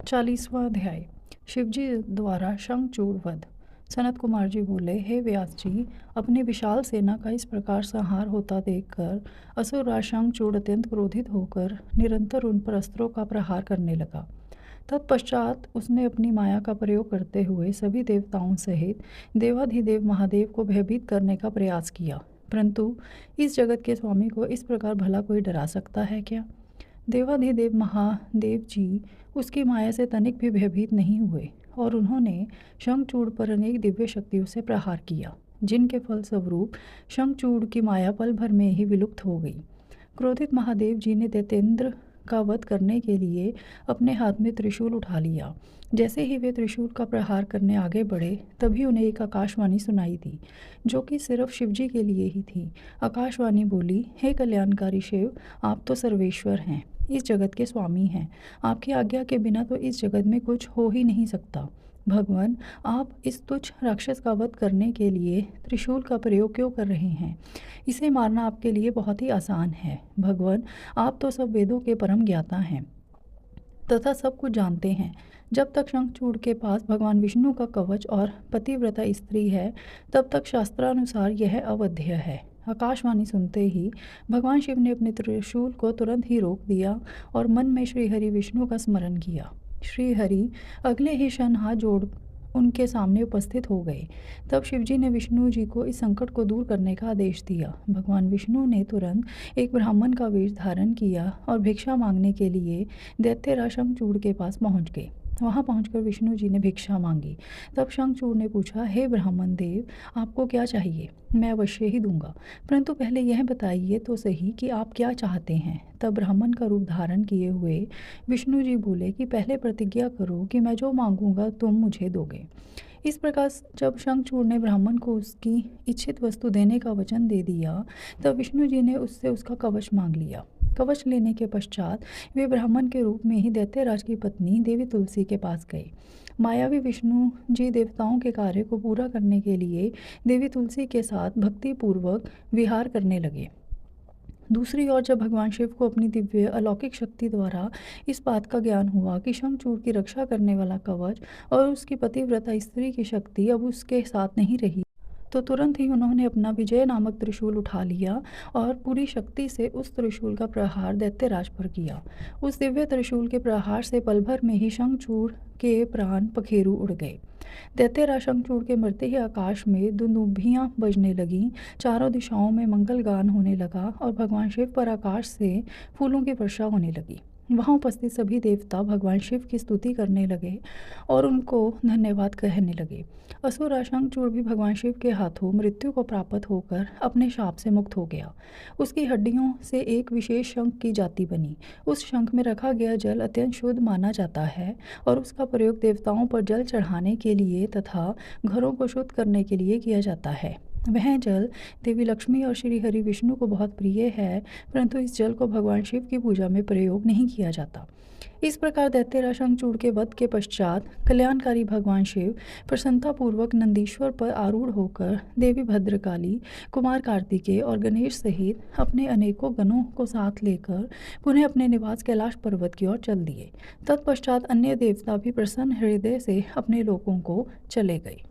40वां अध्याय। शिवजी द्वारा शंखचूड़ वध। सनत कुमार जी बोले, हे व्यास जी, अपनी विशाल सेना का इस प्रकार संहार होता देखकर असुरराज शंखचूड़ अत्यंत क्रोधित होकर निरंतर उन पर अस्त्रों का प्रहार करने लगा। तत्पश्चात उसने अपनी माया का प्रयोग करते हुए सभी देवताओं सहित देवाधिदेव महादेव को भयभीत करने का प्रयास किया। परंतु इस जगत के स्वामी को इस प्रकार भला कोई डरा सकता है क्या? देवाधिदेव महादेव जी उसकी माया से तनिक भी भयभीत नहीं हुए और उन्होंने शंखचूड़ पर अनेक दिव्य शक्तियों से प्रहार किया, जिनके फलस्वरूप शंखचूड़ की माया पल भर में ही विलुप्त हो गई। क्रोधित महादेव जी ने दैत्येंद्र का वध करने के लिए अपने हाथ में त्रिशूल उठा लिया। जैसे ही वे त्रिशूल का प्रहार करने आगे बढ़े, तभी उन्हें एक आकाशवाणी सुनाई दी, जो कि सिर्फ शिवजी के लिए ही थी। आकाशवाणी बोली, हे कल्याणकारी शिव, आप तो सर्वेश्वर हैं, इस जगत के स्वामी हैं। आपकी आज्ञा के बिना तो इस जगत में कुछ हो ही नहीं सकता। भगवान, आप इस तुच्छ राक्षस का वध करने के लिए त्रिशूल का प्रयोग क्यों कर रहे हैं? इसे मारना आपके लिए बहुत ही आसान है। भगवान, आप तो सब वेदों के परम ज्ञाता हैं तथा सब कुछ जानते हैं। जब तक शंखचूड़ के पास भगवान विष्णु का कवच और पतिव्रता स्त्री है, तब तक शास्त्रानुसार यह अवध्य है। आकाशवाणी सुनते ही भगवान शिव ने अपने त्रिशूल को तुरंत ही रोक दिया और मन में श्रीहरि विष्णु का स्मरण किया। श्रीहरि अगले ही क्षण हाथ जोड़ उनके सामने उपस्थित हो गए। तब शिवजी ने विष्णु जी को इस संकट को दूर करने का आदेश दिया। भगवान विष्णु ने तुरंत एक ब्राह्मण का वेश धारण किया और भिक्षा मांगने के लिए दैत्यराज शंखचूड़ के पास पहुंच गए। वहां पहुंचकर विष्णु जी ने भिक्षा मांगी। तब शंखचूड़ ने पूछा, हे ब्राह्मण देव, आपको क्या चाहिए? मैं अवश्य ही दूंगा, परंतु पहले यह बताइए तो सही कि आप क्या चाहते हैं। तब ब्राह्मण का रूप धारण किए हुए विष्णु जी बोले कि पहले प्रतिज्ञा करो कि मैं जो मांगूंगा तुम मुझे दोगे। इस प्रकार जब शंखचूड़ ने ब्राह्मण को उसकी इच्छित वस्तु देने का वचन दे दिया, तब विष्णु जी ने उससे उसका कवच मांग लिया। कवच लेने के पश्चात वे ब्राह्मण के रूप में ही दैत्यराज की पत्नी देवी तुलसी के पास गए। मायावी विष्णु जी देवताओं के कार्य को पूरा करने के लिए देवी तुलसी के साथ भक्तिपूर्वक विहार करने लगे। दूसरी ओर जब भगवान शिव को अपनी दिव्य अलौकिक शक्ति द्वारा इस बात का ज्ञान हुआ कि शंखचूड़ की रक्षा करने वाला कवच और उसकी पतिव्रता स्त्री की शक्ति अब उसके साथ नहीं रही, तो तुरंत ही उन्होंने अपना विजय नामक त्रिशूल उठा लिया और पूरी शक्ति से उस त्रिशूल का प्रहार दैत्यराज पर किया। उस दिव्य त्रिशूल के प्रहार से पल भर में ही शंखचूड़ के प्राण पखेरु उड़ गए। दैत्यराज शंखचूड़ के मरते ही आकाश में दुंदुभियां बजने लगीं, चारों दिशाओं में मंगल गान होने लगा और भगवान शिव पर आकाश से फूलों की वर्षा होने लगी। वहाँ उपस्थित सभी देवता भगवान शिव की स्तुति करने लगे और उनको धन्यवाद कहने लगे। असुर शंखचूड़ भी भगवान शिव के हाथों मृत्यु को प्राप्त होकर अपने शाप से मुक्त हो गया। उसकी हड्डियों से एक विशेष शंख की जाति बनी। उस शंख में रखा गया जल अत्यंत शुद्ध माना जाता है और उसका प्रयोग देवताओं पर जल चढ़ाने के लिए तथा घरों को शुद्ध करने के लिए किया जाता है। वह जल देवी लक्ष्मी और श्री हरि विष्णु को बहुत प्रिय है, परंतु इस जल को भगवान शिव की पूजा में प्रयोग नहीं किया जाता। इस प्रकार दैत्यराज शंखचूड़ के वध के पश्चात कल्याणकारी भगवान शिव प्रसन्नतापूर्वक नंदीश्वर पर आरूढ़ होकर देवी भद्रकाली, कुमार कार्तिकेय और गणेश सहित अपने अनेकों गणों को साथ लेकर पुनः अपने निवास कैलाश पर्वत की ओर चल दिए। तत्पश्चात अन्य देवता भी प्रसन्न हृदय से अपने लोकों को चले गए।